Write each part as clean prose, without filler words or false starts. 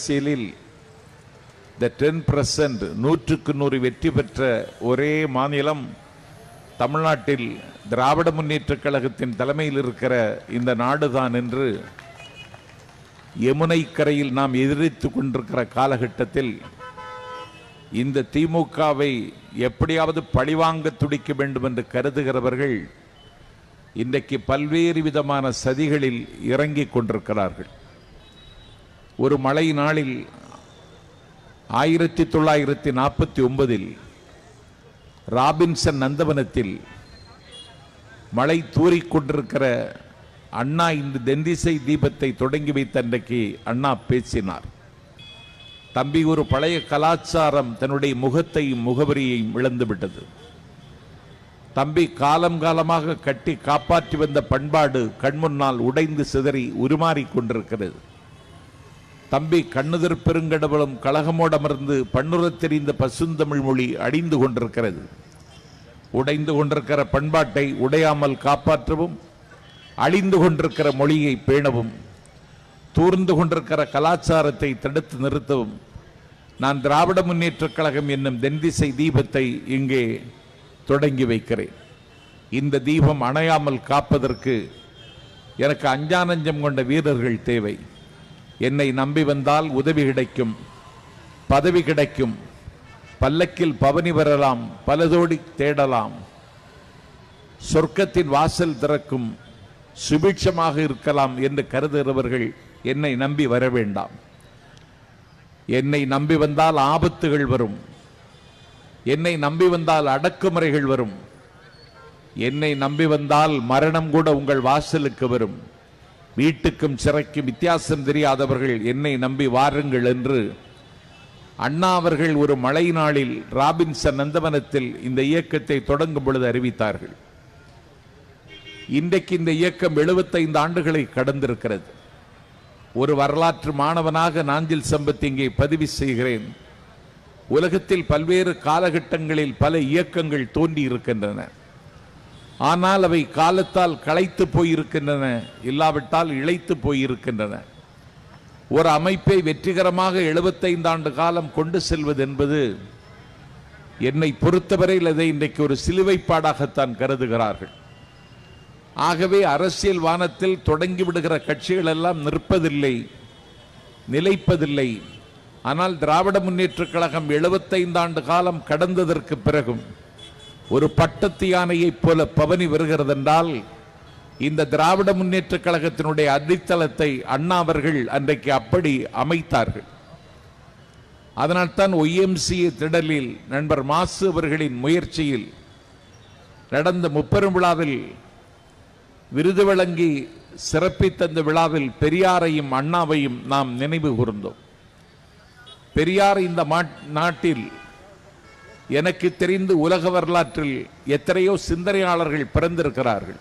அரசியலில் இந்த 10% 100% வெற்றி பெற்ற ஒரே மாநிலம் தமிழ்நாட்டில் திராவிட முன்னேற்றக் கழகத்தின் தலைமையில் இருக்கிற இந்த நாடுதான் என்று யமுனை கரையில் நாம் எதிர்த்து கொண்டிருக்கிற காலகட்டத்தில் இந்த திமுகவை எப்படியாவது பழிவாங்க துடிக்க வேண்டும் என்று கருதுகிறவர்கள் இன்றைக்கு பல்வேறு விதமான சதிகளில் இறங்கிக் கொண்டிருக்கிறார்கள். ஒரு மழை நாளில் 1949 ராபின்சன் நந்தவனத்தில் மழை தூறிக்கொண்டிருக்கிற அண்ணா இந்த தென்திசை தீபத்தை தொடங்கி வைத்த அன்றைக்கு அண்ணா பேசினார். தம்பி, ஒரு பழைய கலாச்சாரம் தன்னுடைய முகத்தையும் முகவரியையும் இழந்துவிட்டது. தம்பி, காலம் காலமாக கட்டி காப்பாற்றி வந்த பண்பாடு கண்முன்னால் உடைந்து சிதறி உருமாறிக் கொண்டிருக்கிறது. தம்பி, கண்ணுதற் பெருங்கடவுளும் கழகமோடமர்ந்து பண்ணுறத் தெரிந்த பசுந்தமிழ் மொழி அடிந்து கொண்டிருக்கிறது. உடைந்து கொண்டிருக்கிற பண்பாட்டை உடையாமல் காப்பாற்றவும், அழிந்து கொண்டிருக்கிற மொழியை பேணவும், தூர்ந்து கொண்டிருக்கிற கலாச்சாரத்தை தடுத்து நிறுத்தவும் நான் திராவிட முன்னேற்றக் கழகம் என்னும் தென்திசை தீபத்தை இங்கே தொடங்கி வைக்கிறேன். இந்த தீபம் அணையாமல் காப்பதற்கு எனக்கு அஞ்சானஞ்சம் கொண்ட வீரர்கள் தேவை. என்னை நம்பி வந்தால் உதவி கிடைக்கும், பதவி கிடைக்கும், பல்லக்கில் பவனி வரலாம், பலதோடி தேடலாம், சொர்க்கத்தின் வாசல் திறக்கும், சுபிட்சமாக இருக்கலாம் என்று கருதுகிறவர்கள் என்னை நம்பி வர வேண்டாம். என்னை நம்பி வந்தால் ஆபத்துகள் வரும், என்னை நம்பி வந்தால் அடக்குமுறைகள் வரும், என்னை நம்பி வந்தால் மரணம் கூட உங்கள் வாசலுக்கு வரும். வீட்டுக்கும் சிறைக்கும் வித்தியாசம் தெரியாதவர்கள் என்னை நம்பி வாருங்கள் என்று அண்ணா அவர்கள் ஒரு மழை நாளில் ராபின்சன் நந்தவனத்தில் இந்த இயக்கத்தை தொடங்கும் பொழுது அறிவித்தார்கள். இன்றைக்கு இந்த இயக்கம் 75 ஆண்டுகளை கடந்திருக்கிறது. ஒரு வரலாற்று மாணவனாக நாஞ்சில் சம்பத் இங்கே பதிவு செய்கிறேன். உலகத்தில் பல்வேறு காலகட்டங்களில் பல இயக்கங்கள் தோன்றி இருக்கின்றன. ஆனால் அவை காலத்தால் களைத்து போயிருக்கின்றன, இல்லாவிட்டால் இழைத்து போயிருக்கின்றன. ஒரு அமைப்பை வெற்றிகரமாக 75 ஆண்டு காலம் கொண்டு செல்வது என்பது என்னை பொறுத்தவரையில் அதை இன்றைக்கு ஒரு சிலுவைப்பாடாகத்தான் கருதுகிறார்கள். ஆகவே அரசியல் வானத்தில் தொடங்கி விடுகிற கட்சிகள் எல்லாம் நிற்பதில்லை, நிலைப்பதில்லை. ஆனால் திராவிட முன்னேற்றக் கழகம் 75 ஆண்டு காலம் கடந்ததற்கு பிறகும் ஒரு பட்டத்து யானையைப் போல பவனி வருகிறது என்றால் இந்த திராவிட முன்னேற்றக் கழகத்தினுடைய அடித்தளத்தை அண்ணா அவர்கள் அன்றைக்கு அப்படி அமைத்தார்கள். அதனால்தான் YMCA திடலில் நண்பர் மாசு அவர்களின் முயற்சியில் நடந்த முப்பெரும் விழாவில் விருது வழங்கி சிறப்பித்த விழாவில் பெரியாரையும் அண்ணாவையும் நாம் நினைவு கூர்ந்தோம். பெரியார் இந்த நாட்டில் எனக்கு தெரிந்து உலக வரலாற்றில் எத்தனையோ சிந்தனையாளர்கள் பிறந்திருக்கிறார்கள்.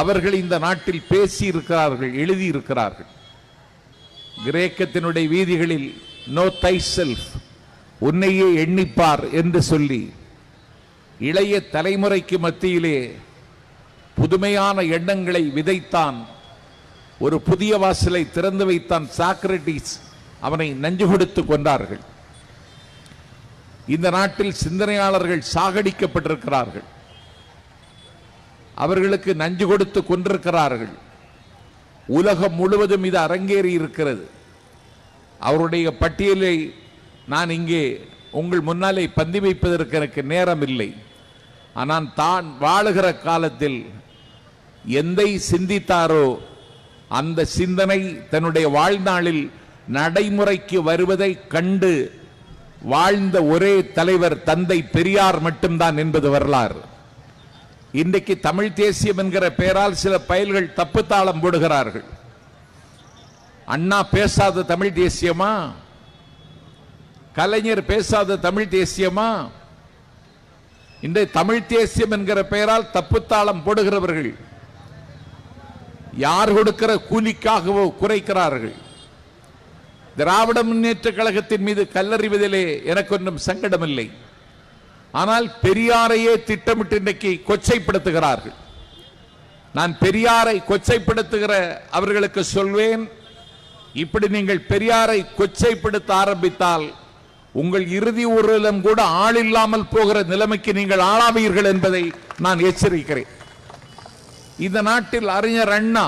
அவர்கள் இந்த நாட்டில் பேசியிருக்கிறார்கள், எழுதியிருக்கிறார்கள். கிரேக்கத்தினுடைய வீதிகளில் நோ தை செல்ஃப், உன்னையே எண்ணிப்பார் என்று சொல்லி இளைய தலைமுறைக்கு மத்தியிலே புதுமையான எண்ணங்களை விதைத்தான். ஒரு புதிய வாசலை திறந்து வைத்தான் சாக்ரட்டிஸ். அவனை நஞ்சு கொடுத்து கொண்டார்கள். இந்த நாட்டில் சிந்தனையாளர்கள் சாகடிக்கப்பட்டிருக்கிறார்கள், அவர்களுக்கு நஞ்சு கொடுத்து கொண்டிருக்கிறார்கள். உலகம் முழுவதும் இது அரங்கேறி இருக்கிறது. அவருடைய பட்டியலை நான் இங்கே உங்கள் முன்னாலே பந்தி வைப்பதற்கு எனக்கு நேரம் இல்லை. ஆனால் தான் வாழுகிற காலத்தில் எதை சிந்தித்தாரோ அந்த சிந்தனை தன்னுடைய வாழ்நாளில் நடைமுறைக்கு வருவதை கண்டு வாழ்ந்த ஒரே தலைவர் தந்தை பெரியார் மட்டும்தான் என்பது வரலாறு. இன்றைக்கு தமிழ் தேசியம் என்கிற பெயரால் சில பயல்கள் தப்புத்தாளம் போடுகிறார்கள். அண்ணா பேசாத தமிழ் தேசியமா? கலைஞர் பேசாத தமிழ் தேசியமா? இன்றைய தமிழ் தேசியம் என்கிற பெயரால் தப்புத்தாளம் போடுகிறவர்கள் யார் கொடுக்கிற கூலிக்காகவோ குறைக்கிறார்கள். திராவிட முன்னேற்றக் கழகத்தின் மீது கல்லறிவதிலே எனக்கு ஒன்றும் சங்கடமில்லை. ஆனால் பெரியாரையே திட்டமிட்டு இன்றைக்கு கொச்சைப்படுத்துகிறார்கள். நான் பெரியாரை கொச்சைப்படுத்துகிற அவர்களுக்கு சொல்வேன், இப்படி நீங்கள் பெரியாரை கொச்சைப்படுத்த ஆரம்பித்தால் உங்கள் இறுதி ஊர்வலம் கூட ஆள் இல்லாமல் போகிற நிலைமைக்கு நீங்கள் ஆளாவீர்கள் என்பதை நான் எச்சரிக்கிறேன். இந்த நாட்டில் அறிஞர் அண்ணா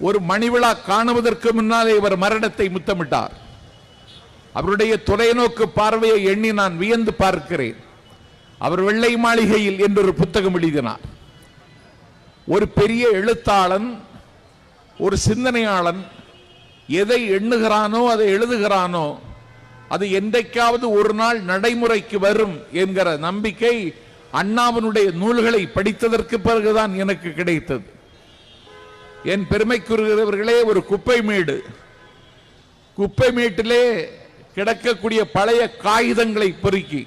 ஒரு மணிவிழா காணுவதற்கு முன்னாலே இவர் மரணத்தை முத்தமிட்டார். அவருடைய தொலைநோக்கு பார்வையை எண்ணி நான் வியந்து பார்க்கிறேன். அவர் வெள்ளை மாளிகையில் என்றொரு புத்தகம் எழுதினார். ஒரு பெரிய எழுத்தாளன், ஒரு சிந்தனையாளன் எதை எண்ணுகிறானோ அதை எழுதுகிறானோ அது என்றைக்காவது ஒரு நாள் நடைமுறைக்கு வரும் என்கிற நம்பிக்கை அண்ணாவினுடைய நூல்களை படித்ததற்கு பிறகுதான் எனக்கு கிடைத்தது. என் பெருமைக்குரியவர்களே, ஒரு குப்பை மேட்டிலே கிடக்கக்கூடிய பழைய காகிதங்களை பொறுக்கி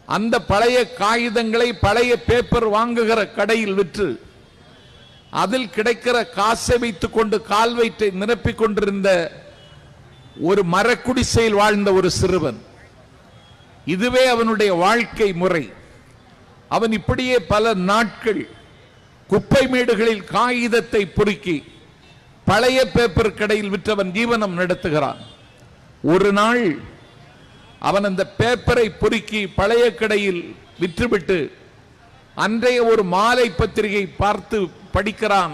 அந்த பழைய காகிதங்களை பழைய பேப்பர் வாங்குகிற கடையில் விற்று அதில் கிடைக்கிற காசை வைத்துக் கொண்டு கால் வயிற்றை நிரப்பிக் கொண்டிருந்த ஒரு மரக்குடிசையில் வாழ்ந்த ஒரு சிறுவன். இதுவே அவனுடைய வாழ்க்கை முறை. அவன் இப்படியே பல நாட்கள் குப்பை மேடுகளில் காகிதத்தை பொறுக்கி பழைய பேப்பர் கடையில் விற்றவன் ஜீவனம் நடத்துகிறான். ஒரு நாள் அவன் அந்த பேப்பரை பொறுக்கி பழைய கடையில் விற்றுவிட்டு அன்றைய ஒரு மாலை பத்திரிகை பார்த்து படிக்கிறான்.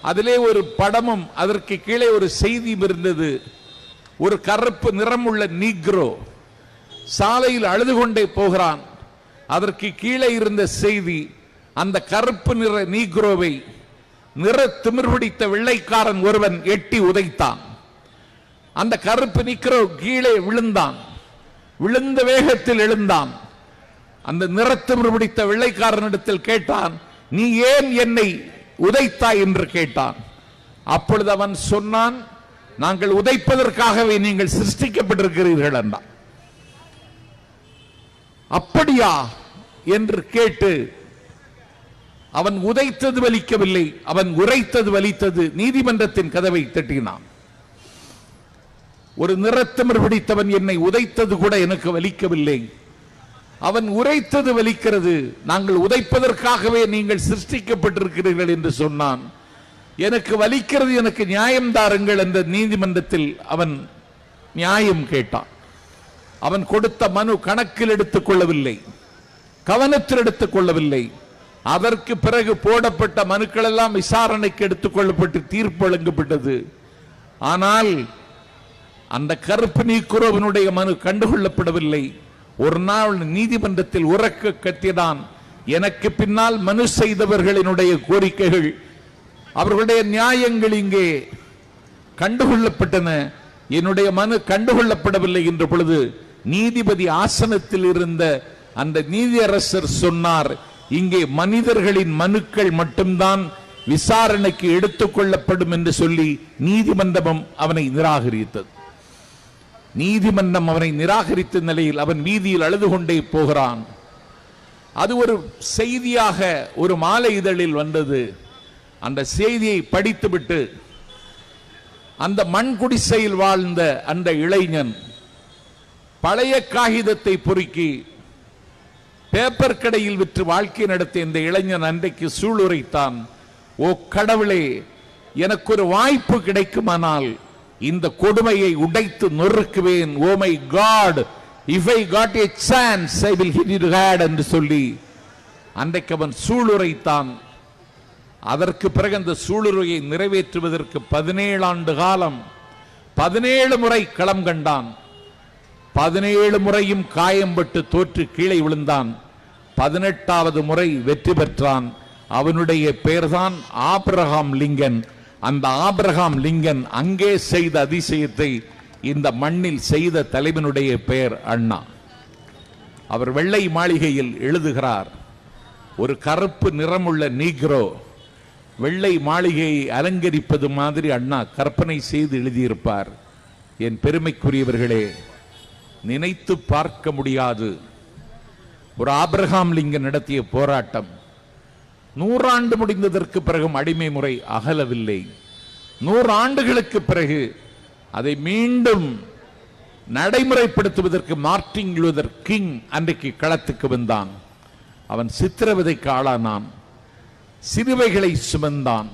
அதிலே ஒரு படமும் அதற்கு கீழே ஒரு செய்தியும் இருந்தது. ஒரு கருப்பு நிறமுள்ள நீக்ரோ சாலையில் அழுது கொண்டே போகிறான். அதற்கு கீழே இருந்த செய்தி, அந்த கருப்பு நிற நீக்ரோவை நிற திமிர் பிடித்த வெள்ளைக்காரன் ஒருவன் எட்டி உதைத்தான். அந்த கருப்பு நீக்ரோ கீழே விழுந்தான். விழுந்த வேகத்தில் எழுந்தான். அந்த நிறத்திமிர் பிடித்த வெள்ளைக்காரனிடத்தில் கேட்டான், நீ ஏன் என்னை உதைத்தாய் என்று கேட்டான். அப்பொழுது அவன் சொன்னான், நாங்கள் உதைப்பதற்காகவே நீங்கள் சிருஷ்டிக்கப்பட்டிருக்கிறீர்கள் என்றான். அப்படியா என்று கேட்டு, அவன் உதைத்தது வலிக்கவில்லை, அவன் உரைத்தது வலித்தது. நீதிமன்றத்தின் கதவை தட்டினான். ஒரு நிறத்திமிர் பிடித்தவன் என்னை உதைத்தது கூட எனக்கு வலிக்கவில்லை, அவன் உரைத்தது வலிக்கிறது. நாங்கள் உதைப்பதற்காகவே நீங்கள் சிருஷ்டிக்கப்பட்டிருக்கிறீர்கள் என்று சொன்னான். எனக்கு வலிக்கிறது, எனக்கு நியாயம் தாருங்கள் என்ற நீதிமன்றத்தில் அவன் நியாயம் கேட்டான். அவன் கொடுத்த மனு கணக்கில் எடுத்துக் கொள்ளவில்லை, கவனத்தில் எடுத்துக் கொள்ளவில்லை. அதற்கு பிறகு போடப்பட்ட மனுக்கள் எல்லாம் விசாரணைக்கு எடுத்துக் கொள்ளப்பட்டு தீர்ப்பு வழங்கப்பட்டது. ஆனால் அந்த கருப்பு நீக்குறவனுடைய மனு கண்டுகொள்ளப்படவில்லை. ஒரு நாள் நீதிமன்றத்தில் உரக்க கத்தினான், எனக்கு பின்னால் மனு செய்தவர்களினுடைய கோரிக்கைகள், அவர்களுடைய நியாயங்கள் இங்கே கண்டுகொள்ளப்பட்டன, என்னுடைய மனு கண்டுகொள்ளப்படவில்லை என்ற பொழுது நீதிபதி ஆசனத்தில் இருந்த அந்த நீதியரசர் சொன்னார், இங்கே மனிதர்களின் மனுக்கள் மட்டும்தான் விசாரணைக்கு எடுத்துக் கொள்ளப்படும் என்று சொல்லி நீதிமன்றம் அவனை நிராகரித்தது. நீதிமன்றம் அவனை நிராகரித்த நிலையில் அவன் வீதியில் அழுது கொண்டே போகிறான். அது ஒரு செய்தியாக ஒரு மாலை இதழில் வந்தது. அந்த செய்தியை படித்துவிட்டு அந்த மண் குடிசையில் வாழ்ந்த அந்த இளைஞன் பழைய காகிதத்தை பொறுக்கி பேப்பர் கடையில் விற்று வாழ்க்கை நடத்திய இந்த இளைஞன் அன்றைக்கு சூளுரைத்தான், ஓ கடவுளே, எனக்கு ஒரு வாய்ப்பு கிடைக்குமானால் இந்த கொடுமையை உடைத்து நொறுக்குவேன். Oh my God, if I got a chance I will hit it hard என்று சொல்லி அன்றைக்கு அவன் சூளுரைத்தான். அதற்கு பிறகு அந்த சூளுரையை நிறைவேற்றுவதற்கு 17 ஆண்டு காலம் 17 முறை களம் கண்டான். 17 முறையும் காயம்பட்டு தோற்று கீழே விழுந்தான். 18வது முறை வெற்றி பெற்றான். அவனுடைய பெயர்தான் ஆபிரகாம் லிங்கன். அந்த ஆபிரகாம் லிங்கன் அங்கே செய்த அதிசயத்தை இந்த மண்ணில் செய்த தலைவனுடைய பெயர் அண்ணா. அவர் வெள்ளை மாளிகையில் எழுதுகிறார், ஒரு கருப்பு நிறமுள்ள நீக்ரோ வெள்ளை மாளிகையை அலங்கரிப்பது மாதிரி அண்ணா கற்பனை செய்து எழுதியிருப்பார். என் பெருமைக்குரியவர்களே, நினைத்து பார்க்க முடியாது. ஒரு ஆபிரகாம் லிங்கன் நடத்திய போராட்டம் 100 ஆண்டு முடிந்ததற்கு பிறகும் அடிமை முறை அகலவில்லை. 100 ஆண்டுகளுக்கு பிறகு அதை மீண்டும் நடைமுறைப்படுத்துவதற்கு மார்ட்டின் லூதர் கிங் அன்றைக்கு களத்துக்கு வந்தான். அவன் சித்திரவதைக்கு ஆளானான், சிலுவைகளை சுமந்தான்.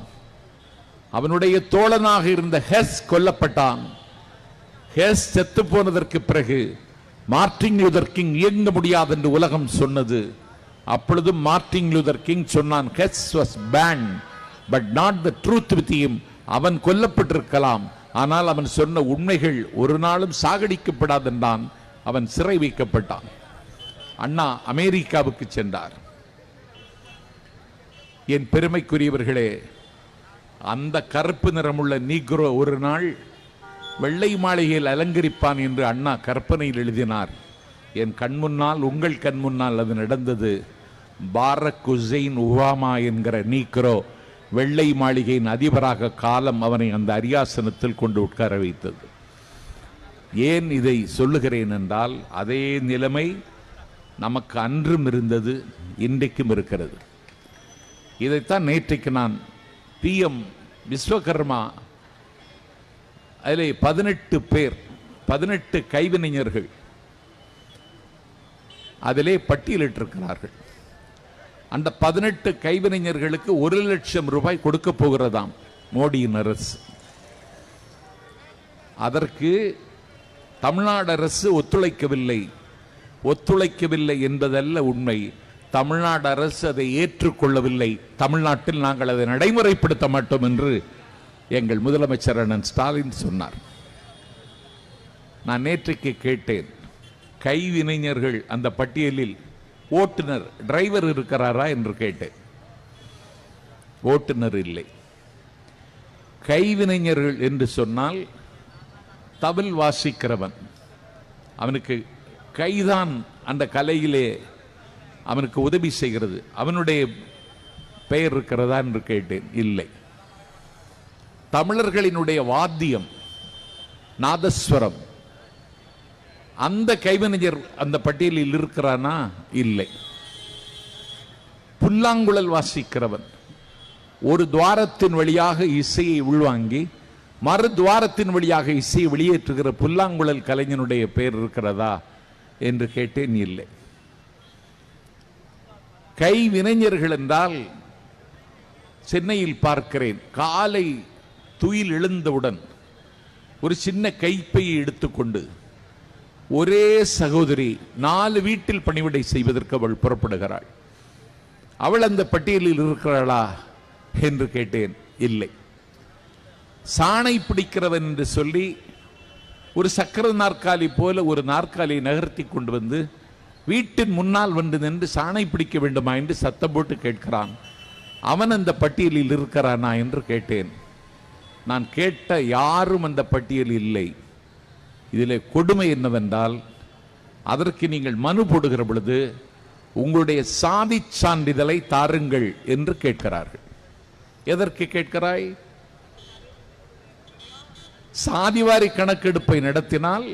அவனுடைய தோழனாக இருந்த ஹெஸ் கொல்லப்பட்டான். ஹெஸ் செத்து போனதற்கு பிறகு மார்ட்டின் லூதர் கிங் இயங்க முடியாது என்று உலகம் சொன்னது. அப்பொழுதும் மார்ட்டின் லூதர் கிங் சொன்னான், has was pant but not the truth with him. அவன் கொல்லப்பட்டிருக்கலாம், ஆனால் அவன் சொன்ன உண்மைகள் ஒரு நாளும் சாகடிக்கப்படாது என்றான். அவன் சிறை வைக்கப்பட்டான். அண்ணா அமெரிக்காவுக்கு சென்றார். என் பெருமைக்குரியவர்களே, அந்த கருப்பு நிறமுள்ள நீக்ரோ ஒரு நாள் வெள்ளை மாளிகையில் அலங்கரிப்பான் என்று அண்ணா கற்பனையில் எழுதினார். என் கண் முன்னால், உங்கள் கண் முன்னால் அது நடந்தது. பாரக் ஹுசைன் ஒபாமா என்கிற நீக்ரோ வெள்ளை மாளிகையின் அதிபராக காலம் அவனை அந்த அரியாசனத்தில் கொண்டு உட்கார வைத்தது. ஏன் இதை சொல்லுகிறேன் என்றால், அதே நிலைமை நமக்கு அன்றும் இருந்தது, இன்றைக்கும் இருக்கிறது. இதைத்தான் நேற்றைக்கு நான் PM விஸ்வகர்மா, அதிலே 18 பேர், 18 கைவினைஞர்கள் அதிலே பட்டியலிட்டிருக்கிறார்கள். அந்த 18 கைவினைஞர்களுக்கு 1 லட்சம் ரூபாய் கொடுக்க போகிறதாம் மோடியின் அரசு. அதற்கு தமிழ்நாடு அரசு ஒத்துழைக்கவில்லை என்பதல்ல உண்மை. தமிழ்நாடு அரசு அதை ஏற்றுக்கொள்ளவில்லை. தமிழ்நாட்டில் நாங்கள் அதை நடைமுறைப்படுத்த மாட்டோம் என்று எங்கள் முதலமைச்சர் அண்ணன் ஸ்டாலின் சொன்னார். நான் நேற்றைக்கு கேட்டேன், கைவினைஞர்கள் அந்த பட்டியலில் ஓட்டுநர், டிரைவர் இருக்கிறாரா என்று கேட்டேன். ஓட்டுநர் இல்லை. கைவினைஞர்கள் என்று சொன்னால் தவில் வாசிக்கிறவன், அவனுக்கு கைதான் அந்த கலையிலே அவனுக்கு உதவி செய்கிறது, அவனுடைய பெயர் இருக்கிறதா என்று கேட்டேன். இல்லை. தமிழர்களினுடைய வாத்தியம் நாதஸ்வரம், அந்த கைவினைஞர் அந்த பட்டியலில் இருக்கிறானா? இல்லை. புல்லாங்குழல் வாசிக்கிறவன், ஒரு துவாரத்தின் வழியாக இசையை உள்வாங்கி மறு துவாரத்தின் வழியாக இசையை வெளியேற்றுகிற புல்லாங்குழல் கலைஞனுடைய பெயர் இருக்கிறதா என்று கேட்டேன். இல்லை. கைவினைஞர்கள் என்றால் சென்னையில் பார்க்கிறேன், காலை துயில் எழுந்தவுடன் ஒரு சின்ன கைப்பையை எடுத்துக்கொண்டு ஒரே சகோதரி 4 வீட்டில் பணிவிடை செய்வதற்கு அவள் புறப்படுகிறாள். அவள் அந்த பட்டியலில் இருக்கிறாளா என்று கேட்டேன். இல்லை. சாணை பிடிக்கிறவன் என்று சொல்லி ஒரு சக்கர நாற்காலி போல ஒரு நாற்காலியை நகர்த்தி கொண்டு வந்து வீட்டின் முன்னால் வந்து நின்று சாணை பிடிக்க வேண்டுமா என்று சத்தம் போட்டு கேட்கிறான். அவன் அந்த பட்டியலில் இருக்கிறானா என்று கேட்டேன். நான் கேட்ட யாரும் அந்த பட்டியலில் இல்லை. இதில் கொடுமை என்னவென்றால், அதற்கு நீங்கள் மனு போடுகிற பொழுது உங்களுடைய சாதி சான்றிதழை தாருங்கள் என்று கேட்கிறார்கள். எதற்கு கேட்கிறாய்? சாதிவாரி கணக்கெடுப்பை நடத்தினால்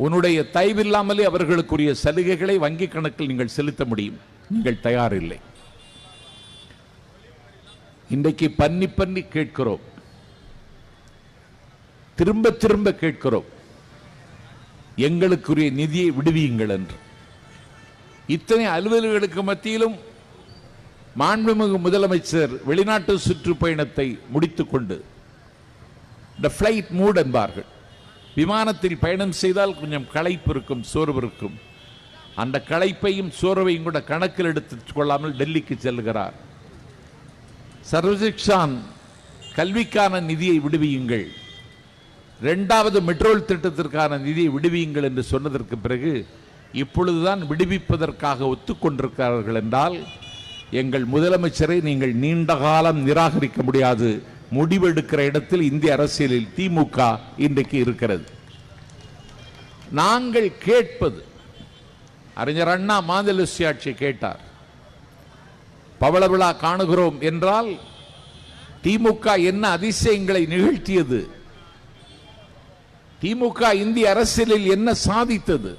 உன்னுடைய தயவில்லாமலே அவர்களுக்குரிய சலுகைகளை வங்கி கணக்கில் நீங்கள் செலுத்த முடியும். நீங்கள் தயாரில்லை. இன்றைக்கு பண்ணி கேட்கிறோம், திரும்ப திரும்ப கேட்கிறோம், எங்களுக்குரிய நிதியை விடுவியுங்கள் என்று. இத்தனை அலுவலர்களுக்கு மத்தியிலும் மாண்புமிகு முதலமைச்சர் வெளிநாட்டு சுற்றுப்பயணத்தை முடித்துக் கொண்டு the flight mood என்பார்கள். விமானத்தில் பயணம் செய்தால் கொஞ்சம் களைப்பு இருக்கும், சோர்வு இருக்கும். அந்த களைப்பையும் சோர்வையும் கூட கணக்கில் எடுத்துக் கொள்ளாமல் டெல்லிக்கு செல்கிறார். சர்வசிக்ஷான் கல்விக்கான நிதியை விடுவியுங்கள், 2வது மெட்ரோல் திட்டத்திற்கான நிதியை விடுவியுங்கள் என்று சொன்னதற்கு பிறகு இப்பொழுதுதான் விடுவிப்பதற்காக ஒத்துக்கொண்டிருக்கிறார்கள் என்றால், எங்கள் முதலமைச்சரை நீங்கள் நீண்ட காலம் நிராகரிக்க முடியாது. முடிவெடுக்கிற இடத்தில் இந்திய அரசியலில் திமுக இன்றைக்கு இருக்கிறது. நாங்கள் கேட்பது, அறிஞர் அண்ணா மாநில சுயாட்சி கேட்டார். பவள விழா காணுகிறோம் என்றால் திமுக என்ன அதிசயங்களை நிகழ்த்தியது, திமுக இந்திய அரசியலில் என்ன சாதித்தது.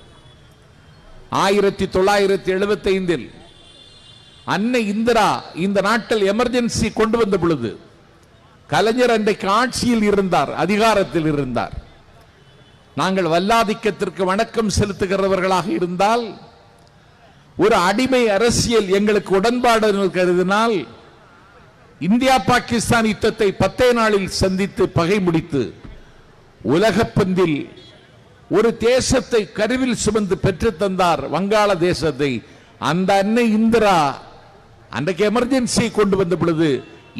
1975 அன்னை இந்திரா இந்த நாட்டில் எமர்ஜென்சி கொண்டு வந்த பொழுது கலைஞர் அன்றைக்கு ஆட்சியில் இருந்தார், அதிகாரத்தில் இருந்தார். நாங்கள் வல்லாதிக்கத்திற்கு வணக்கம் செலுத்துகிறவர்களாக இருந்தால், ஒரு அடிமை அரசியல் எங்களுக்கு உடன்பாடு கருதினால் இந்தியா பாகிஸ்தான் யுத்தத்தை 10 நாளில் சந்தித்து பகை முடித்து உலகப்பந்தில் ஒரு தேசத்தை கருவில் சுமந்து பெற்று தந்தார் வங்காள தேசத்தை. அந்த அன்னை இந்திரா அன்றைக்கு எமர்ஜென்சி கொண்டு வந்த பொழுது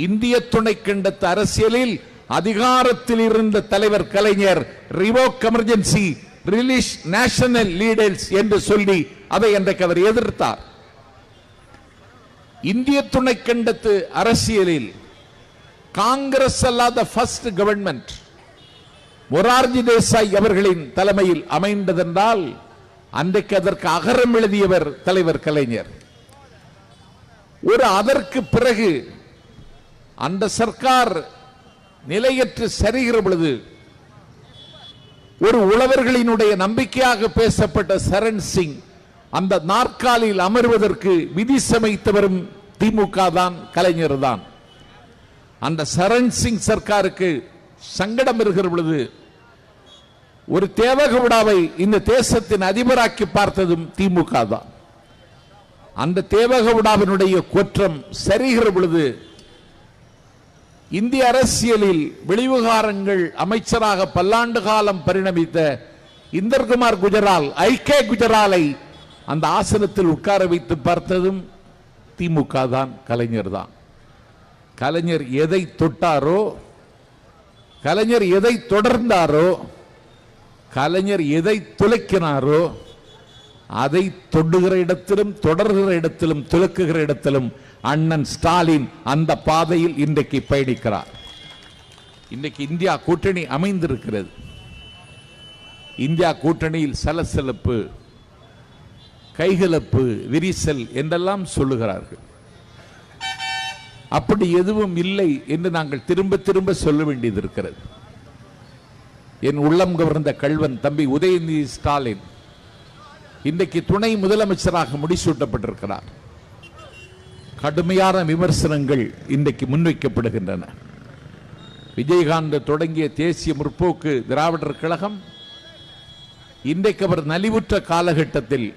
இந்திய துணைக்கண்டத்து அரசியலில் அதிகாரத்தில் இருந்த தலைவர் Kalaignar revoke emergency, release national leaders என்று சொல்லி அதை அன்றைக்கு அவர் எதிர்த்தார். இந்திய துணைக்கண்டத்து அரசியலில் காங்கிரஸ் அல்லாத ஃபர்ஸ்ட் கவர்மெண்ட் மொரார்ஜி தேசாய் அவர்களின் தலைமையில் அமைந்ததென்றால் அன்றைக்கு அதற்கு அகரம் எழுதியவர் தலைவர் கலைஞர். அதற்கு பிறகு அந்த சர்க்கார் நிலையற்று சரிகிற பொழுது ஒரு உழவர்களினுடைய நம்பிக்கையாக பேசப்பட்ட சரண் சிங் அந்த நாற்காலியில் அமர்வதற்கு விதி சமைத்தவரும் திமுக தான், கலைஞர் தான். அந்த சரண் சிங் சர்க்காருக்கு சங்கடம் இருக்கிற பொழுது ஒரு தேவகவுடாவை இந்த தேசத்தின் அதிபராக்கி பார்த்ததும் திமுக தான். அந்த தேவகவுடாவினுடைய குற்றம் சரிகிற பொழுது இந்திய அரசியலில் வெளிவிவகாரங்கள் அமைச்சராக பல்லாண்டு காலம் பரிணமித்த இந்தர்குமார் குஜரால், ஐகே குஜராலை அந்த ஆசனத்தில் உட்கார வைத்து பார்த்ததும் திமுக தான், கலைஞர் தான். கலைஞர் எதை தொட்டாரோ, கலைஞர் எதை தொடர்ந்தாரோ, கலைஞர் எதை துளைக்கினாரோ அதை தொடுகிற இடத்திலும் தொடர்கிற இடத்திலும் துலக்குகிற இடத்திலும் அண்ணன் ஸ்டாலின் அந்த பாதையில் இன்றைக்கு பயணிக்கிறார். இன்றைக்கு இந்தியா கூட்டணி அமைந்திருக்கிறது. இந்தியா கூட்டணியில் சலசலப்பு, கைகலப்பு, விரிசல் என்றெல்லாம் சொல்லுகிறார்கள். அப்படி எதுவும் இல்லை என்று நாங்கள் திரும்ப திரும்ப சொல்ல வேண்டியது இருக்கிறது. என் உள்ளம் கவர்ந்த கள்வன் தம்பி உதயநிதி ஸ்டாலின் இன்றைக்கு துணை முதலமைச்சராக முடிசூட்டப்பட்டிருக்கிறார். கடுமையான விமர்சனங்கள் இன்றைக்கு முன்வைக்கப்படுகின்றன. விஜயகாந்த் தொடங்கிய தேசிய முற்போக்கு திராவிடர் கழகம் இன்றைக்கு அவர் நலிவுற்ற காலகட்டத்தில்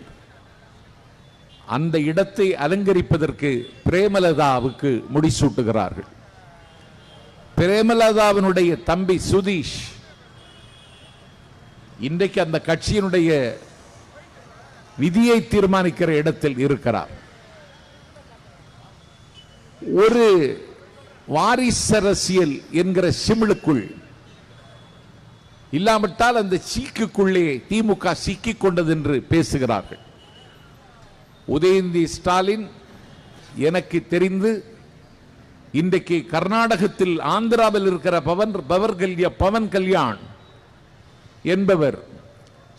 அந்த இடத்தை அலங்கரிப்பதற்கு பிரேமலதாவுக்கு முடிசூட்டுகிறார்கள். பிரேமலதாவினுடைய தம்பி சுதீஷ் இன்றைக்கு அந்த கட்சியினுடைய விதியை தீர்மானிக்கிற இடத்தில் இருக்கிறார். ஒரு வாரிசரசியல் என்கிற சிமிழுக்குள் இல்லாவிட்டால் அந்த சீக்குக்குள்ளே திமுக சிக்கிக் கொண்டது என்று பேசுகிறார்கள். உதயநிதி ஸ்டாலின் எனக்கு தெரிந்து இன்றைக்கு கர்நாடகத்தில் ஆந்திராவில் இருக்கிற பவன் கல்யாண் என்பவர்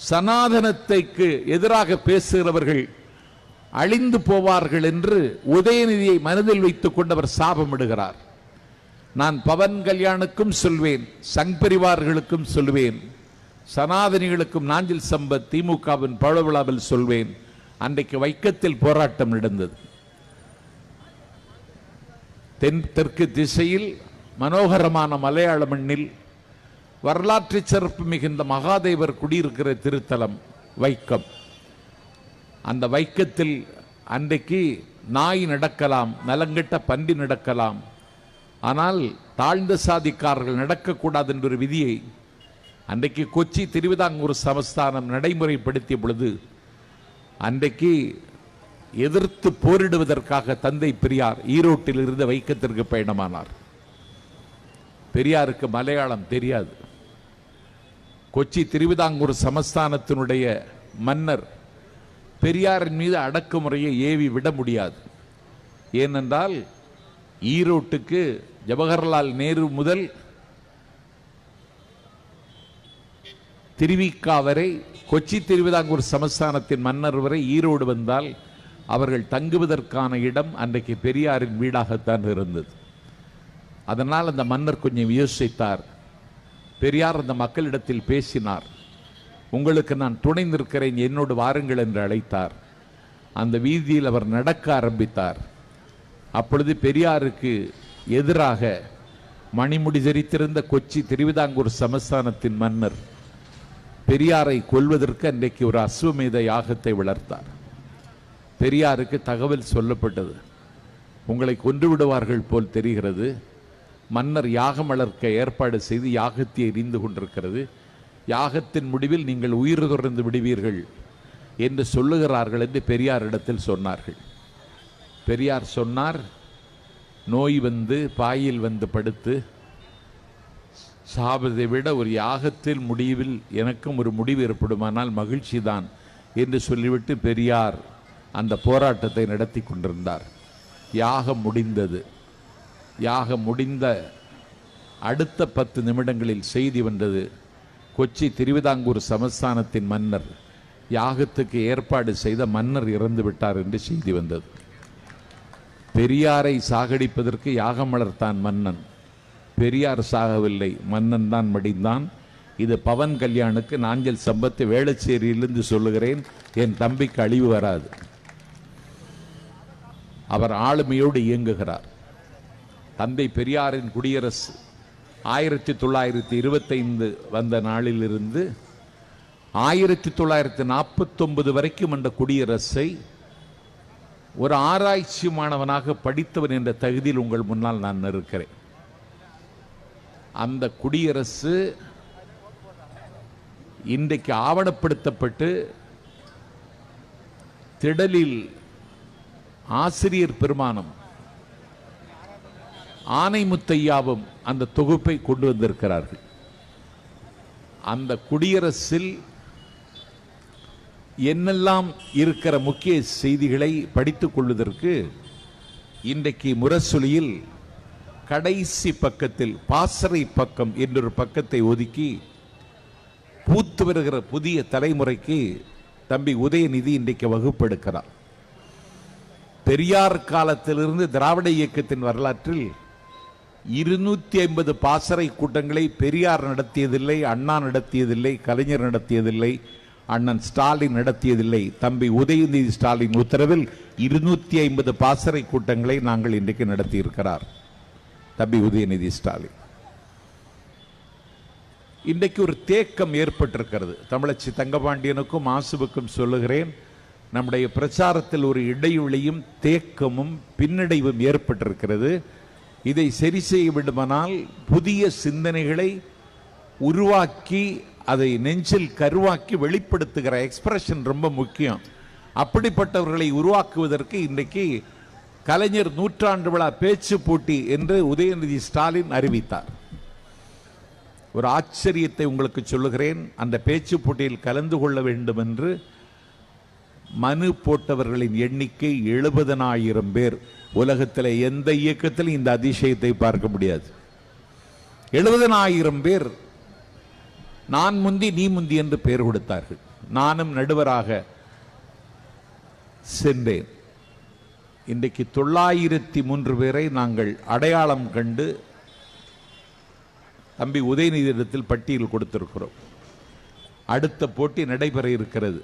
சனாதனத்தைக்கு எதிராக பேசுகிறவர்கள் அழிந்து போவார்கள் என்று உதயநிதியை மனதில் வைத்துக் கொண்டவர் சாபமிடுகிறார். நான் பவன் கல்யாணுக்கும் சொல்வேன், சங் பரிவார்களுக்கும் சொல்வேன், சனாதனிகளுக்கும் நாஞ்சில் சம்பத் திமுகவின் பழவிழாவில் சொல்வேன். அன்றைக்கு வைக்கத்தில் போராட்டம் நடந்தது. தெற்கு திசையில் மனோகரமான மலையாள மண்ணில் வரலாற்று சிறப்பு மிகுந்த மகாதேவர் குடியிருக்கிற திருத்தலம் வைக்கம். அந்த வைக்கத்தில் அன்றைக்கு நாய் நடக்கலாம், நலங்கெட்ட பன்றி நடக்கலாம், ஆனால் தாழ்ந்த சாதிக்காரர்கள் நடக்கக்கூடாது என்ற ஒரு விதியை அன்றைக்கு கொச்சி திருவிதாங்கூர் சமஸ்தானம் நடைமுறைப்படுத்திய பொழுது அன்றைக்கு எதிர்த்து போரிடுவதற்காக தந்தை பெரியார் ஈரோட்டில் இருந்து வைக்கத்திற்கு பயணமானார். பெரியாருக்கு மலையாளம் தெரியாது. கொச்சி திருவிதாங்கூர் சமஸ்தானத்தினுடைய மன்னர் பெரியாரின் மீது அடக்குமுறையை ஏவி விட முடியாது. ஏனென்றால் ஈரோட்டுக்கு ஜவஹர்லால் நேரு முதல் திருவிக்கா வரை, கொச்சி திருவிதாங்கூர் சமஸ்தானத்தின் மன்னர் வரை ஈரோடு வந்தால் அவர்கள் தங்குவதற்கான இடம் அன்றைக்கு பெரியாரின் வீடாகத்தான் இருந்தது. அதனால் அந்த மன்னர் கொஞ்சம் யோசித்தார். பெரியார் அந்த மக்களிடத்தில் பேசினார். உங்களுக்கு நான் துணை நிற்கிறேன், என்னோடு வாருங்கள் என்று அழைத்தார். அந்த வீதியில் அவர் நடக்க ஆரம்பித்தார். அப்பொழுது பெரியாருக்கு எதிராக மணிமுடி தரித்திருந்த கொச்சி திருவிதாங்கூர் சமஸ்தானத்தின் மன்னர் பெரியாரை கொல்வதற்கு அன்றைக்கு ஒரு அஸ்வமேத யாகத்தை வளர்த்தார். பெரியாருக்கு தகவல் சொல்லப்பட்டது. உங்களை கொன்று விடுவார்கள் போல் தெரிகிறது. மன்னர் யாகம் வளர்க்க ஏற்பாடு செய்து யாகத்தை எரிந்து கொண்டிருக்கிறது. யாகத்தின் முடிவில் நீங்கள் உயிர் துறந்து விடுவீர்கள் என்று சொல்லுகிறார்கள் என்று பெரியாரிடத்தில் சொன்னார்கள். பெரியார் சொன்னார், நோய் வந்து பாயில் வந்து படுத்து சாவதை விட ஒரு யாகத்தில் முடிவில் எனக்கும் ஒரு முடிவு ஏற்படுமானால் மகிழ்ச்சி தான் என்று சொல்லிவிட்டு பெரியார் அந்த போராட்டத்தை நடத்தி கொண்டிருந்தார். யாகம் முடிந்தது. யாகம் முடிந்த அடுத்த 10 நிமிடங்களில் செய்தி வந்தது, கொச்சி திருவிதாங்கூர் சமஸ்தானத்தின் மன்னர், யாகத்துக்கு ஏற்பாடு செய்த மன்னர் இறந்து விட்டார் என்று செய்தி வந்தது. பெரியாரை சாகடிப்பதற்கு யாகம் வளர்த்தான் மன்னன். பெரியார் சாகவில்லை, மன்னன் தான் மடிந்தான். இது பவன் கல்யாணுக்கு நாஞ்சில் சம்பத்து வேளச்சேரியிலிருந்து சொல்லுகிறேன், என் தம்பிக்கு அழிவு வராது. அவர் ஆளுமையோடு இயங்குகிறார். தந்தை பெரியாரின் குடியரசு 1925 வந்த நாளிலிருந்து 1949 வரைக்கும் அந்த குடியரசை ஒரு ஆராய்ச்சி மாணவனாக படித்தவன் என்ற தகுதியில் உங்கள் முன்னால் நான் இருக்கிறேன். அந்த குடியரசு இன்றைக்கு ஆவணப்படுத்தப்பட்டு திடலில் ஆசிரியர் பெருமானம் ஆனைமுத்தையாவும் அந்த தொகுப்பை கொண்டு வந்திருக்கிறார்கள். அந்த குடியரசில் என்னெல்லாம் இருக்கிற முக்கிய செய்திகளை படித்துக் கொள்வதற்கு இன்றைக்கு முரசொலியில் கடைசி பக்கத்தில் பாசறை பக்கம் என்றொரு பக்கத்தை ஒதுக்கி பூத்து வருகிற புதிய தலைமுறைக்கு தம்பி உதயநிதி இன்றைக்கு வகுப்பெடுக்கிறார். பெரியார் காலத்திலிருந்து திராவிட இயக்கத்தின் வரலாற்றில் 250 பாசறை கூட்டங்களை பெரியார் நடத்தியதில்லை, அண்ணா நடத்தியதில்லை, கலைஞர் நடத்தியதில்லை, அண்ணன் ஸ்டாலின் நடத்தியதில்லை. தம்பி உதயநிதி ஸ்டாலின் உத்தரவில் 250 பாசறை கூட்டங்களை நாங்கள் இன்றைக்கு நடத்தியிருக்கிறார் தம்பி உதயநிதி ஸ்டாலின். இன்றைக்கு ஒரு தேக்கம் ஏற்பட்டிருக்கிறது. தமிழச்சி தங்கபாண்டியனுக்கும் ஆசுவுக்கும் சொல்லுகிறேன், நம்முடைய பிரச்சாரத்தில் ஒரு இடைவெளியும் தேக்கமும் பின்னடைவும் ஏற்பட்டிருக்கிறது. இதை சரி செய்ய வேண்டுமானால் புதிய சிந்தனைகளை உருவாக்கி அதை நெஞ்சில் கருவாக்கி வெளிப்படுத்துகிற எக்ஸ்பிரஷன் ரொம்ப முக்கியம். அப்படிப்பட்டவர்களை உருவாக்குவதற்கு இன்றைக்கு கலைஞர் 100ஆண்டு விழா பேச்சு போட்டி என்று உதயநிதி ஸ்டாலின் அறிவித்தார். ஒரு ஆச்சரியத்தை உங்களுக்கு சொல்லுகிறேன், அந்த பேச்சு போட்டியில் கலந்து கொள்ள வேண்டும் என்று மனு போட்டவர்களின் எண்ணிக்கை 70,000 பேர். உலகத்தில் எந்த இயக்கத்திலும் இந்த அதிசயத்தை பார்க்க முடியாது. 70,000 பேர் நான் முந்தி நீ முந்தி என்று பெயர் கொடுத்தார்கள். நானும் நடுவராக சென்றேன். இன்றைக்கு 903 பேரை நாங்கள் அடையாளம் கண்டு தம்பி உதயநிதியிடத்தில் பட்டியல் கொடுத்திருக்கிறோம். அடுத்த போட்டி நடைபெற இருக்கிறது.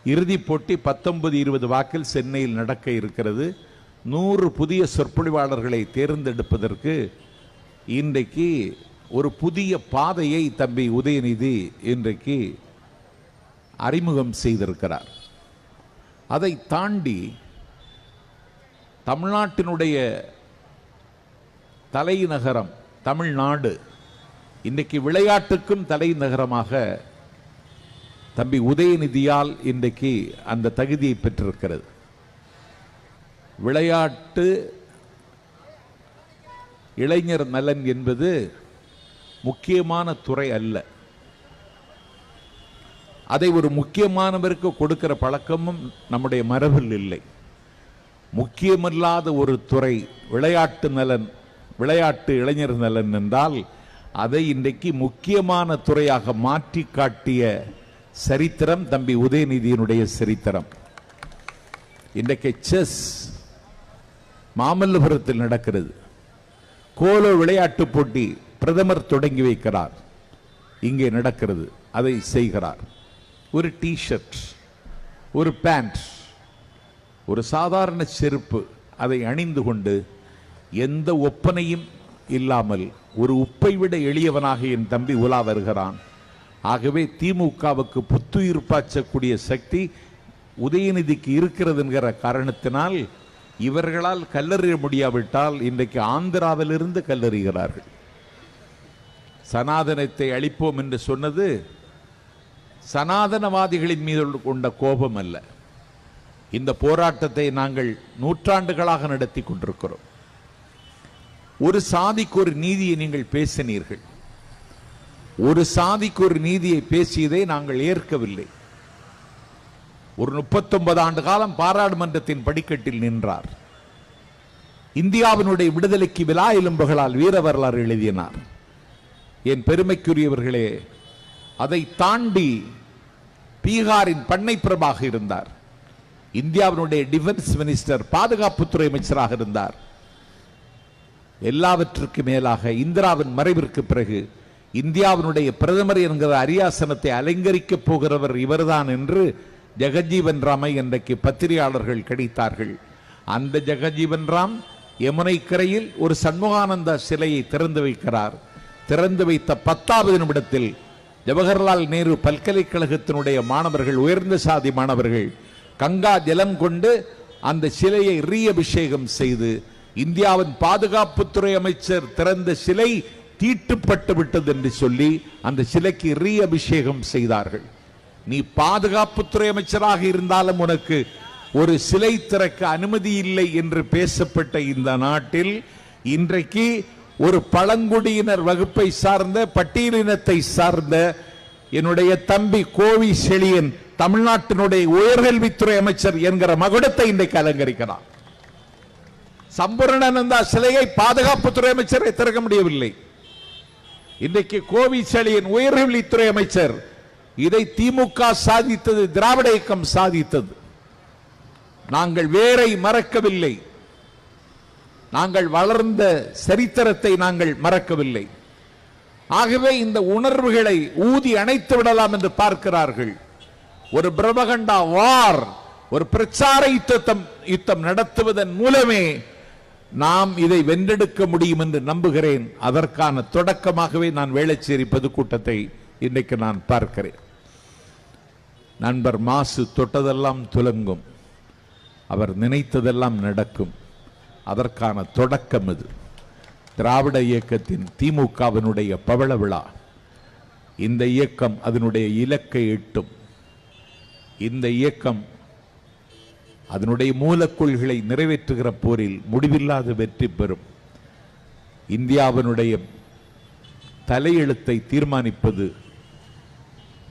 இறுதிப் போட்டி 19-20 வாக்கில் சென்னையில் நடக்க இருக்கிறது. 100 புதிய சொற்பொழிவாளர்களை தேர்ந்தெடுப்பதற்கு இன்றைக்கு ஒரு புதிய பாதையை தம்பி உதயநிதி இன்றைக்கு அறிமுகம் செய்திருக்கிறார். அதை தாண்டி தமிழ்நாட்டினுடைய தலைநகரம் தமிழ்நாடு இன்றைக்கு விளையாட்டுக்கும் தலைநகரமாக தம்பி உதயநிதியால் இன்றைக்கு அந்த தகுதியை பெற்றிருக்கிறது. விளையாட்டு இளைஞர் நலன் என்பது முக்கியமான துறை அல்ல. அதை ஒரு முக்கியமானவருக்கு கொடுக்கிற பழக்கமும் நம்முடைய மரபில் இல்லை. முக்கியமில்லாத ஒரு துறை விளையாட்டு நலன், விளையாட்டு இளைஞர் நலன் என்றால் அதை இன்றைக்கு முக்கியமான துறையாக மாற்றி காட்டிய சரித்திரம் தம்பி உதயநிதியினுடைய சரித்திரம். இன்றைக்கு செஸ் மாமல்லபுரத்தில் நடக்கிறது. கோலோ விளையாட்டு போட்டி பிரதமர் தொடங்கி வைக்கிறார், இங்கே நடக்கிறது, அதை செய்கிறார். ஒரு டிஷர்ட், ஒரு பேண்ட், ஒரு சாதாரண செருப்பு, அதை அணிந்து கொண்டு எந்த ஒப்பனையும் இல்லாமல் ஒரு உப்பை விட எளியவனாக என் தம்பி உலா வருகிறான். ஆகவே திமுகவுக்கு புத்துயிர் பாய்ச்சக்கூடிய சக்தி உதயநிதிக்கு இருக்கிறது என்கிற காரணத்தினால் இவர்களால் கல்லறிய முடியாவிட்டால் இன்றைக்கு ஆந்திராவிலிருந்து கல்லறிகிறார்கள். சனாதனத்தை அழிப்போம் என்று சொன்னது சனாதனவாதிகளின் மீது கொண்ட கோபம் அல்ல. இந்த போராட்டத்தை நாங்கள் நூற்றாண்டுகளாக நடத்தி கொண்டிருக்கிறோம். ஒரு சாதிக்கு ஒரு நீதியை நீங்கள் பேசினீர்கள். ஒரு சாதிக்கு ஒரு நீதியை பேசியதை நாங்கள் ஏற்கவில்லை. ஒரு 39 ஆண்டு காலம் பாராளுமன்றத்தின் படிக்கட்டில் நின்றார். இந்தியாவினுடைய விடுதலைக்கு விலா எலும்புகளால் வீர வரலாறு எழுதினார். என் பெருமைக்குரியவர்களே, அதை தாண்டி பீகாரின் பண்ணை பிரபாக இருந்தார். இந்தியாவினுடைய டிஃபென்ஸ் மினிஸ்டர், பாதுகாப்புத்துறை அமைச்சராக இருந்தார். எல்லாவற்றுக்கு மேலாக இந்திராவின் மறைவிற்கு பிறகு இந்தியாவினுடைய பிரதமர் என்கிற அரியாசனத்தை அலங்கரிக்கப் போகிறவர் இவர்தான் என்று ஜெகஜீவன் ராமை இன்றைக்கு பத்திரிகையாளர்கள் கிடைத்தார்கள். அந்த ஜெகஜீவன் ராம் யமுனை கரையில் ஒரு சண்முகானந்த சிலையை திறந்து வைக்கிறார். திறந்து வைத்த 10வது நிமிடத்தில் ஜவஹர்லால் நேரு பல்கலைக்கழகத்தினுடைய மாணவர்கள், உயர்ந்த சாதி மாணவர்கள், கங்கா ஜலம் கொண்டு அந்த சிலையை ரீஅபிஷேகம் செய்து, இந்தியாவின் பாதுகாப்புத்துறை அமைச்சர் திறந்த சிலை தீட்டுப்பட்டு விட்டது என்று சொல்லி அந்த சிலைக்கு ரீஅபிஷேகம் செய்தார்கள். நீ பாதுகாப்புத்துறை அமைச்சராக இருந்தாலும் உனக்கு ஒரு சிலை திறக்க அனுமதி இல்லை என்று பேசப்பட்ட இந்த நாட்டில் இன்றைக்கு ஒரு பழங்குடியினர் வகுப்பை சார்ந்த, பட்டியலினத்தை சார்ந்த என்னுடைய தம்பி கோவி செழியன் தமிழ்நாட்டினுடைய உயர்கல்வித்துறை அமைச்சர் என்கிற மகுடத்தை இன்றைக்கு அலங்கரிக்கிறார். சம்பூர்ணானந்தா சிலையை பாதுகாப்புத்துறை அமைச்சரை திறக்க முடியவில்லை. இன்றைக்கு கோவி செழியன் உயர்கல்வித்துறை அமைச்சர். இதை திமுக சாதித்தது, திராவிட இயக்கம் சாதித்தது. நாங்கள் வேரை மறக்கவில்லை. நாங்கள் வளர்ந்த சரித்திரத்தை நாங்கள் மறக்கவில்லை. ஆகவே இந்த உணர்வுகளை ஊதி அணைத்து விடலாம் என்று பார்க்கிறார்கள். ஒரு பிரபகண்டா வார், ஒரு பிரச்சார யுத்தம் நடத்துவதன் மூலமே நாம் இதை வென்றெடுக்க முடியும் என்று நம்புகிறேன். அதற்கான தொடக்கமாகவே நான் வேளச்சேரி பொதுக்கூட்டத்தை இன்றைக்கு நான் பார்க்கிறேன். நண்பர் மாசு தொட்டதெல்லாம் துலங்கும், அவர் நினைத்ததெல்லாம் நடக்கும். அதற்கான தொடக்கம் இது. திராவிட இயக்கத்தின், திமுகவினுடைய பவள விழா. இந்த இயக்கம் அதனுடைய இலக்கை எட்டும். இந்த இயக்கம் அதனுடைய மூலக்கொள்களை நிறைவேற்றுகிற போரில் முடிவில்லாத வெற்றி பெறும். இந்தியாவினுடைய தலையெழுத்தை தீர்மானிப்பது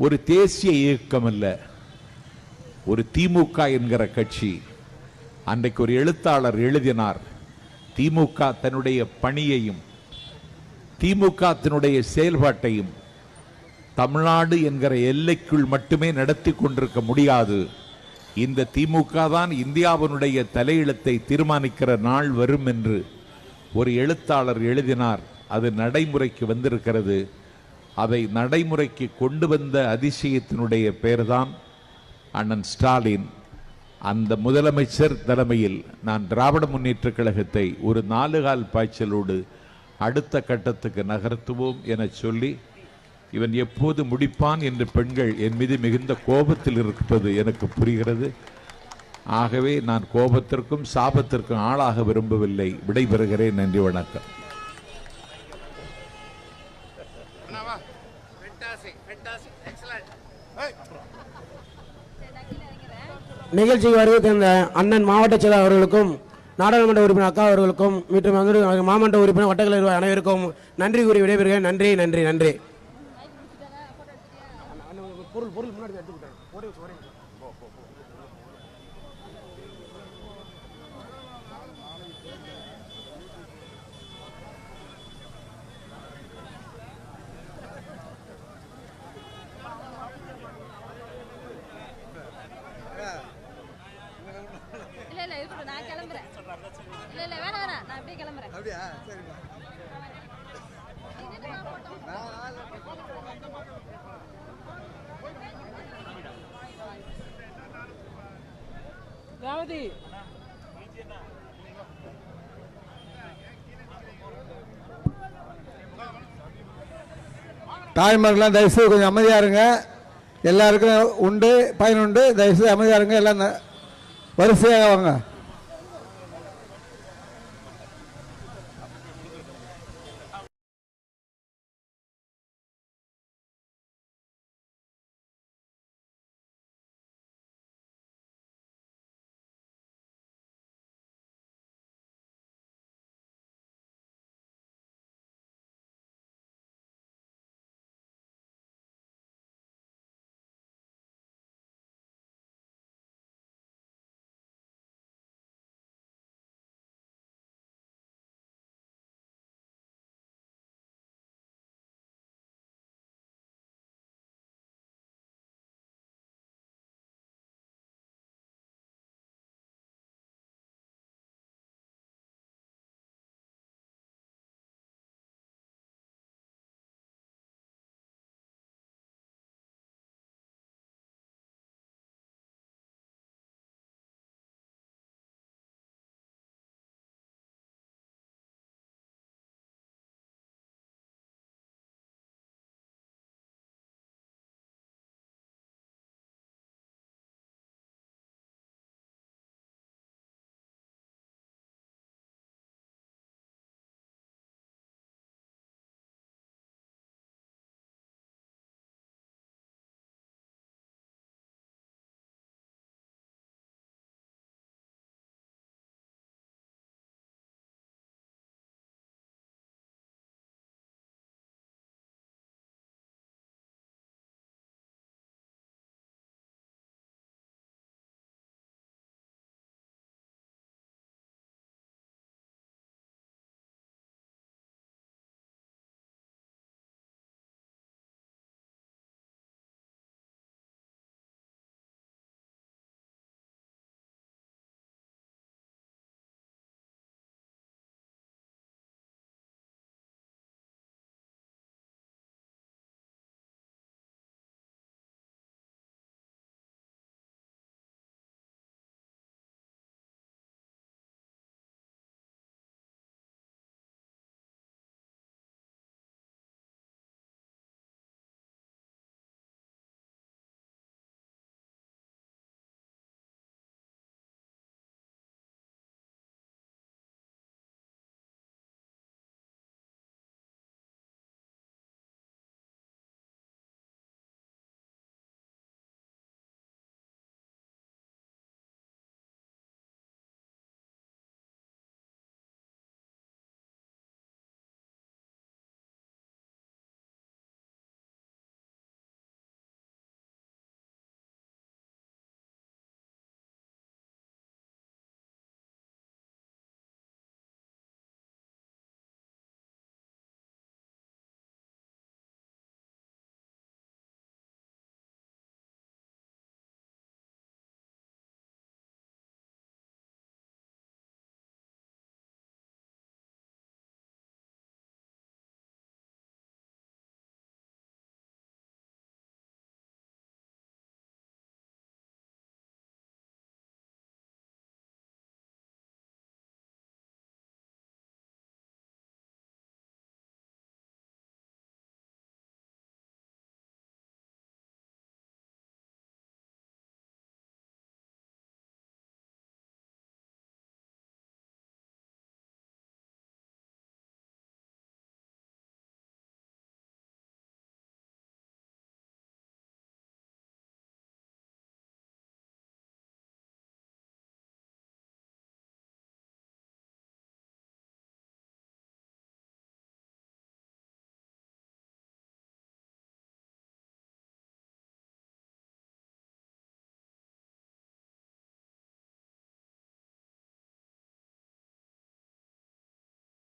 ஒரு தேசிய இயக்கம் அல்ல, ஒரு திமுக என்கிற கட்சி. அன்றைக்கு ஒரு எழுத்தாளர் எழுதினார், திமுக தன்னுடைய பணியையும் திமுக தன்னுடைய செயல்பாட்டையும் தமிழ்நாடு என்கிற எல்லைக்குள் மட்டுமே நடத்தி கொண்டிருக்க முடியாது. இந்த திமுக தான் இந்தியாவினுடைய தலையெழுத்தை தீர்மானிக்கிற நாள் வரும் என்று ஒரு எழுத்தாளர் எழுதினார். அது நடைமுறைக்கு வந்திருக்கிறது. அதை நடைமுறைக்கு கொண்டு வந்த அதிசயத்தினுடைய பெயர்தான் அண்ணன் ஸ்டாலின். அந்த முதலமைச்சர் தலைமையில் நான் திராவிட முன்னேற்ற கழகத்தை ஒரு 4 கால் பாய்ச்சலோடு அடுத்த கட்டத்துக்கு நகர்த்துவோம் என சொல்லி, இவன் எப்போது முடிப்பான் என்று பெண்கள் என் மீது மிகுந்த கோபத்தில் இருப்பது எனக்கு புரிகிறது. ஆகவே நான் கோபத்திற்கும் சாபத்திற்கும் ஆளாக விரும்பவில்லை. விடைபெறுகிறேன். நன்றி, வணக்கம். நிகழ்ச்சிக்கு வருகை தந்த அண்ணன் மாவட்ட செயலர் அவர்களுக்கும், நாடாளுமன்ற உறுப்பினர் அக்கா அவர்களுக்கும், மற்றும் மாமன்ற உறுப்பினர் வட்டக்கலை அனைவருக்கும் நன்றி கூறி விடைபெறுகிறேன். நன்றி நன்றி நன்றி. நான் கிளம்புறேன். இல்ல வேணாம், நான் அப்படியே கிளம்புறேன். அப்படியா? சரிம்மா. ராவதி தாய்மார்கள்லாம் தயவுசெய்து கொஞ்சம் அமைதியாக இருங்க. எல்லாருக்கும் உண்டு பயனுண்டு. தயவுசெய்து அமைதியாக இருங்க. எல்லாம் வரிசையாக வாங்க.